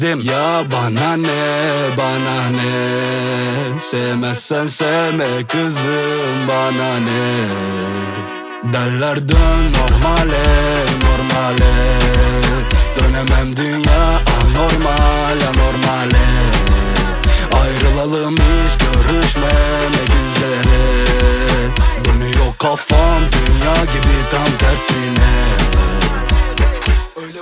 Ya bana ne, bana ne, sevmezsen sevme kızım, bana ne. Derler dön normale, normale, dönemem dünya anormal, anormale. Ayrılalım hiç görüşmemek üzere. Dönüyor kafam dünya gibi tam tersine. Öyle